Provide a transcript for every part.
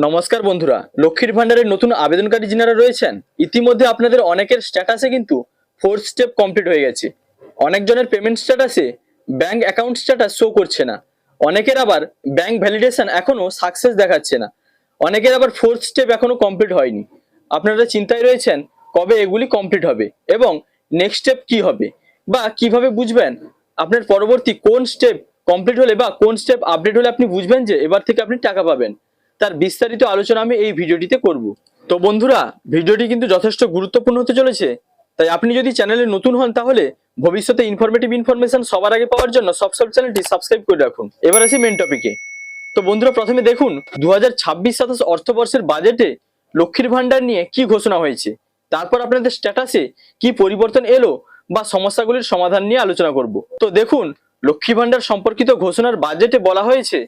নমস্কার বন্ধুরা, লক্ষ্মীর ভান্ডারের নতুন আবেদনকারী যিনারা রয়েছেন, ইতিমধ্যে আপনাদের অনেকের স্ট্যাটাসে কিন্তু ফোর্থ স্টেপ কমপ্লিট হয়ে গেছে। অনেকজনের পেমেন্ট স্ট্যাটাসে ব্যাংক অ্যাকাউন্ট স্ট্যাটাস শো করছে না, অনেকের আবার ব্যাংক ভ্যালিডেশন এখনো সাকসেস দেখাচ্ছে না, অনেকের আবার ফোর্থ স্টেপ এখনো কমপ্লিট হয়নি। আপনারা চিন্তায় রয়েছেন কবে এগুলি কমপ্লিট হবে এবং নেক্সট স্টেপ কি হবে, বা কিভাবে বুঝবেন আপনার পরবর্তী কোন স্টেপ কমপ্লিট হলে বা কোন স্টেপ আপডেট হলে আপনি বুঝবেন যে এবার থেকে আপনি টাকা পাবেন। তার বিস্তারিত আলোচনা আমি এই ভিডিওটিতে করব। তো বন্ধুরা, ভিডিওটি কিন্তু যথেষ্ট গুরুত্বপূর্ণ হতে চলেছে, তাই আপনি যদি চ্যানেলে নতুন হন তাহলে ভবিষ্যতে ইনফরমেশন সবার আগে পাওয়ার জন্য সব চ্যানেলটি সাবস্ক্রাইব করে রাখুন। এবার আসি মেন টপিকে। তো বন্ধুরা, প্রথমে দেখুন 2026-27 অর্থবর্ষের বাজেটে লক্ষ্মীর ভান্ডার নিয়ে কি ঘোষণা হয়েছে, তারপর আপনাদের স্ট্যাটাসে কি পরিবর্তন এলো বা সমস্যাগুলির সমাধান নিয়ে আলোচনা করব। তো দেখুন, লক্ষ্মী ভান্ডার সম্পর্কিত ঘোষণার বাজেটে বলা হয়েছে,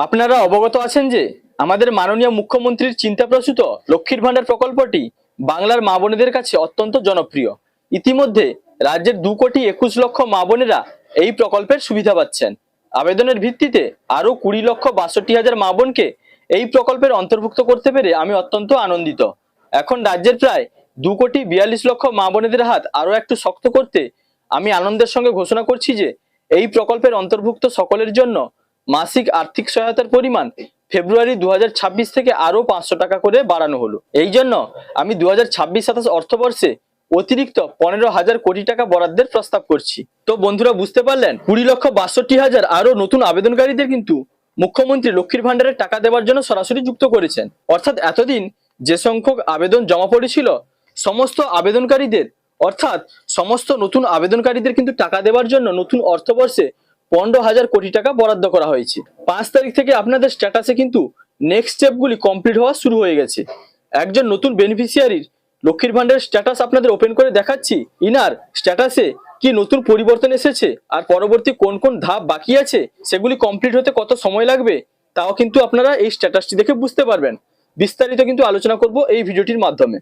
আপনারা অবগত আছেন যে আমাদের মাননীয় মুখ্যমন্ত্রীর চিন্তাপ্রসূত লক্ষ্মীর ভান্ডার প্রকল্পটি বাংলার মা বোনেদের কাছে অত্যন্ত জনপ্রিয়। ইতিমধ্যে রাজ্যের 2,21,00,000 মা বোনেরা এই প্রকল্পের সুবিধা পাচ্ছেন। আবেদনের ভিত্তিতে আরো 20,62,000 মা বোনকে এই প্রকল্পের অন্তর্ভুক্ত করতে পেরে আমি অত্যন্ত আনন্দিত। এখন রাজ্যের প্রায় 2,42,00,000 মা বোনেদের হাত আরো একটু শক্ত করতে আমি আনন্দের সঙ্গে ঘোষণা করছি যে এই প্রকল্পের অন্তর্ভুক্ত সকলের জন্য মাসিক আর্থিক সহায়তার পরিমাণ ফেব্রুয়ারি 2026 থেকে আরো 500 টাকা করে বাড়ানো হলো। এই জন্য আমি 2026-27 অর্থবর্ষে অতিরিক্ত 15,000 কোটি টাকা বরাদ্দের প্রস্তাব করছি। তো বন্ধুরা, বুঝতে পারলেন 20,62,000 আরো নতুন আবেদনকারীদের কিন্তু মুখ্যমন্ত্রী লক্ষ্মীর ভান্ডারের টাকা দেওয়ার জন্য সরাসরি যুক্ত করেছেন। অর্থাৎ এতদিন যে সংখ্যক আবেদন জমা পড়েছিল সমস্ত আবেদনকারীদের, অর্থাৎ সমস্ত নতুন আবেদনকারীদের কিন্তু টাকা দেওয়ার জন্য নতুন অর্থবর্ষে 15,000 কোটি টাকা বরাদ্দ করা হয়েছে। 5 তারিখ থেকে আপনাদের স্ট্যাটাসে কিন্তু নেক্সট স্টেপগুলি কমপ্লিট হওয়া শুরু হয়ে গেছে। একজন নতুন বেনিফিশিয়ারির লক্ষ্মীর ভান্ডারের স্ট্যাটাস আপনাদের ওপেন করে দেখাচ্ছি। ইনার স্ট্যাটাসে কি নতুন পরিবর্তন এসেছে আর পরবর্তী কোন কোন ধাপ বাকি আছে, সেগুলি কমপ্লিট হতে কত সময় লাগবে, তাও কিন্তু আপনারা এই স্ট্যাটাসটি দেখে বুঝতে পারবেন। বিস্তারিত কিন্তু আলোচনা করব এই ভিডিওটির মাধ্যমে।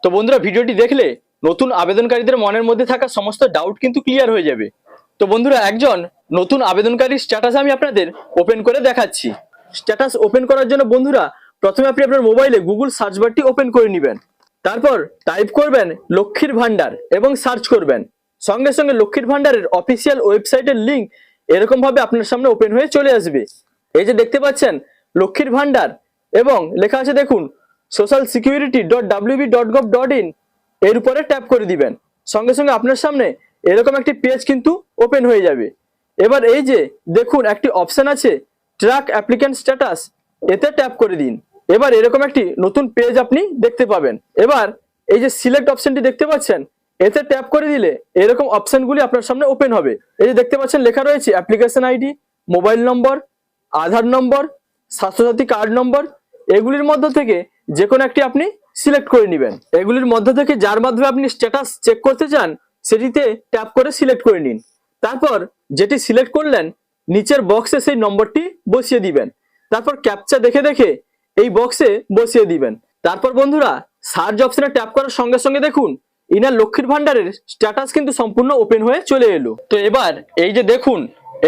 তো বন্ধুরা, ভিডিওটি দেখলে নতুন আবেদনকারীদের মনের মধ্যে থাকা সমস্ত ডাউট কিন্তু ক্লিয়ার হয়ে যাবে। তো বন্ধুরা, একজন নতুন আবেদনকারীর স্ট্যাটাস আমি আপনাদের ওপেন করে দেখাচ্ছি। স্ট্যাটাস ওপেন করার জন্য বন্ধুরা, প্রথমে আপনি আপনার মোবাইলে গুগল সার্চ বারটি ওপেন করে নেবেন। তারপর টাইপ করবেন লক্ষ্মীর ভান্ডার এবং সার্চ করবেন। সঙ্গে সঙ্গে লক্ষ্মীর ভান্ডারের অফিসিয়াল ওয়েবসাইটের লিঙ্ক এরকম ভাবে আপনার সামনে ওপেন হয়ে চলে আসবে। এই যে দেখতে পাচ্ছেন লক্ষ্মীর ভান্ডার এবং লেখা আছে দেখুন socialsecurity.wb.gov.in, এর উপরে ট্যাপ করে দিবেন। সঙ্গে সঙ্গে আপনার সামনে এরকম একটি পেজ কিন্তু ওপেন হয়ে যাবে। এবার এই যে দেখুন একটি অপশন আছে ট্র্যাক অ্যাপ্লিক্যান্ট স্ট্যাটাস, এতে ট্যাপ করে দিন। এবার এরকম একটি নতুন পেজ আপনি দেখতে পাবেন। এবার এই যে সিলেক্ট অপশনটি দেখতে পাচ্ছেন, এতে ট্যাপ করে দিলে এরকম অপশনগুলি আপনার সামনে ওপেন হবে। এই যে দেখতে পাচ্ছেন লেখা রয়েছে অ্যাপ্লিকেশন আইডি, মোবাইল নম্বর, আধার নম্বর, স্বাস্থ্যসাথী কার্ড নম্বর, এগুলির মধ্য থেকে যে কোনো একটি আপনি সিলেক্ট করে নেবেন। এগুলির মধ্য থেকে যার মাধ্যমে আপনি স্ট্যাটাস চেক করতে চান সেটিতে ট্যাপ করে সিলেক্ট করে নিন। তারপর যেটি সিলেক্ট করলেন নিচের বক্সে সেই নম্বরটি বসিয়ে দিবেন। তারপর ক্যাপচা দেখে দেখে এই বক্সে বসিয়ে দিবেন। তারপর বন্ধুরা, সার্চ অপশনে ট্যাপ করার সঙ্গে সঙ্গে দেখুন ইনার লক্ষ্মীর ভান্ডারের স্ট্যাটাস কিন্তু সম্পূর্ণ ওপেন হয়ে চলে এলো। তো এবার এই যে দেখুন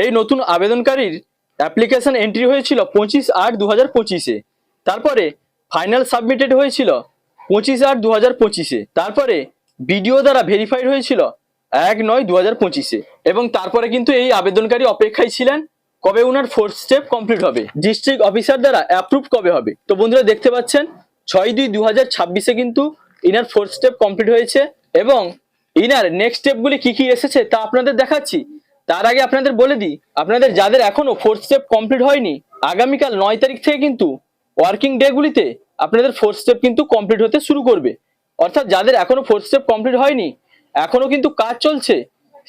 এই নতুন আবেদনকারীর অ্যাপ্লিকেশন এন্ট্রি হয়েছিল 25/8/2025-এ, তারপরে ফাইনাল সাবমিটেড হয়েছিল 25/8/2025-এ, তারপরে বিডিও দ্বারা ভেরিফাইড হয়েছিল 1/9/2025-এ, এবং তারপরে কিন্তু এই আবেদনকারী অপেক্ষায় ছিলেন কবে উনার ফোর্থ স্টেপ কমপ্লিট হবে, ডিস্ট্রিক্ট অফিসার দ্বারা অ্যাপ্রুভ কবে হবে। তো বন্ধুরা দেখতে পাচ্ছেন 6/2/2026-এ কিন্তু ইনার ফোর্থ স্টেপ কমপ্লিট হয়েছে এবং ইনার নেক্সট স্টেপগুলি কি কি এসেছে তা আপনাদের দেখাচ্ছি। তার আগে আপনাদের বলে দিই, আপনাদের যাদের এখনো ফোর্থ স্টেপ কমপ্লিট হয়নি, আগামীকাল 9 তারিখ থেকে কিন্তু ওয়ার্কিং ডে গুলিতে আপনাদের ফোর্থ স্টেপ কিন্তু কমপ্লিট হতে শুরু করবে। অর্থাৎ যাদের এখনো ফোর্থ স্টেপ কমপ্লিট হয়নি, এখনো কিন্তু কাজ চলছে,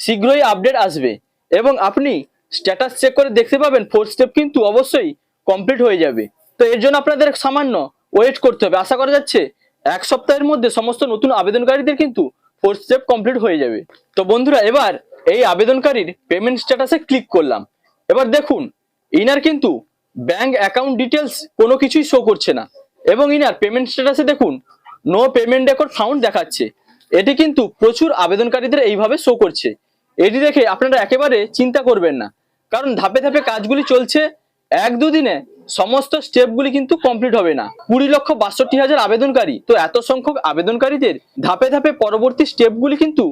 শীঘ্রই আপডেট আসবে এবং আপনি স্ট্যাটাস চেক করে দেখতে পাবেন ফোর্থ স্টেপ কিন্তু অবশ্যই কমপ্লিট হয়ে যাবে। তো এর জন্য আপনাদের সামান্য ওয়েট করতে হবে। আশা করা যাচ্ছে 1 সপ্তাহের মধ্যে সমস্ত নতুন আবেদনকারীদের কিন্তু ফোর্থ স্টেপ কমপ্লিট হয়ে যাবে। তো বন্ধুরা, এবার এই আবেদনকারীর পেমেন্ট স্ট্যাটাসে ক্লিক করলাম। এবার দেখুন ইনার কিন্তু ব্যাংক অ্যাকাউন্ট ডিটেলস কোনো কিছুই শো করছে না এবং ইনার পেমেন্ট স্ট্যাটাসে দেখুন নো পেমেন্ট রেকর্ড ফাউন্ড দেখাচ্ছে। এটি কিন্তু প্রচুর আবেদনকারীদের এইভাবে শো করছে। এটি দেখে আপনারা একেবারে চিন্তা করবেন না, কারণ ধাপে ধাপে কাজগুলি চলছে। 1-2 দিনে সমস্ত স্টেপগুলি কিন্তু কমপ্লিট হবে না। 20,62,000 আবেদনকারী, তো এত সংখ্যক আবেদনকারীদের ধাপে ধাপে পরবর্তী স্টেপগুলি কিন্তু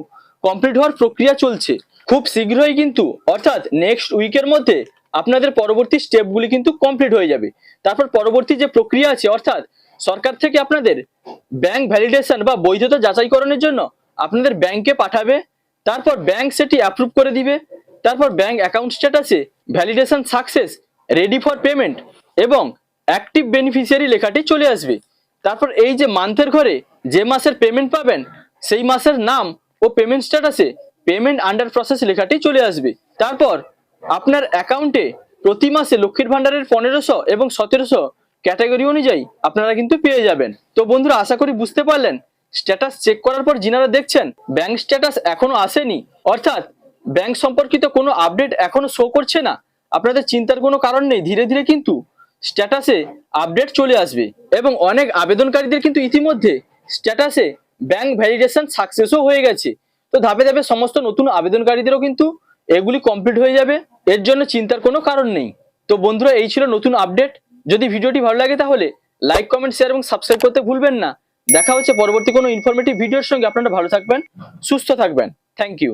কমপ্লিট হওয়ার প্রক্রিয়া চলছে। খুব শীঘ্রই কিন্তু অর্থাৎ নেক্সট উইকের মধ্যে আপনাদের পরবর্তী স্টেপগুলি কিন্তু কমপ্লিট হয়ে যাবে। তারপর পরবর্তী যে প্রক্রিয়া আছে অর্থাৎ সরকার থেকে আপনাদের ব্যাংক ভ্যালিডেশন বা বৈধতা যাচাইকরণের জন্য আপনাদের ব্যাংকে পাঠাবে, তারপর ব্যাংক সেটি অ্যাপ্রুভ করে দিবে, তারপর ব্যাংক অ্যাকাউন্ট স্ট্যাটাসে validation success, ready for payment এবং অ্যাক্টিভ বেনিফিশিয়ারি লেখাটি চলে আসবে। তারপর এই যে মান্থের ঘরে যে মাসের পেমেন্ট পাবেন সেই মাসের নাম ও পেমেন্ট স্ট্যাটাসে পেমেন্ট আন্ডার প্রসেস লেখাটি চলে আসবে। তারপর আপনার অ্যাকাউন্টে প্রতি মাসে লক্ষ্মীর ভান্ডারের 1500 এবং 1700 ক্যাটাগরি অনুযায়ী আপনারা কিন্তু পেয়ে যাবেন। তো বন্ধুরা, আশা করি বুঝতে পারলেন। স্ট্যাটাস চেক করার পর যিনারা দেখছেন ব্যাংক স্ট্যাটাস এখনো আসেনি অর্থাৎ ব্যাংক সম্পর্কিত কোনো আপডেট এখনো শো করছে না, আপনাদের চিন্তার কোনো কারণ নেই। ধীরে ধীরে কিন্তু স্ট্যাটাসে আপডেট চলে আসবে এবং অনেক আবেদনকারীদের কিন্তু ইতিমধ্যে স্ট্যাটাসে ব্যাংক ভ্যালিডেশন সাকসেসও হয়ে গেছে। তো ধাপে ধাপে সমস্ত নতুন আবেদনকারীদেরও কিন্তু এগুলি কমপ্লিট হয়ে যাবে, এর জন্য চিন্তার কোনো কারণ নেই। তো বন্ধুরা, এই ছিল নতুন আপডেট। যদি ভিডিওটি ভালো লাগে তাহলে লাইক, কমেন্ট, শেয়ার এবং সাবস্ক্রাইব করতে ভুলবেন না। দেখা হচ্ছে পরবর্তী কোনো ইনফরমেটিভ ভিডিওর সঙ্গে। আপনারা ভালো থাকবেন, সুস্থ থাকবেন। Thank you.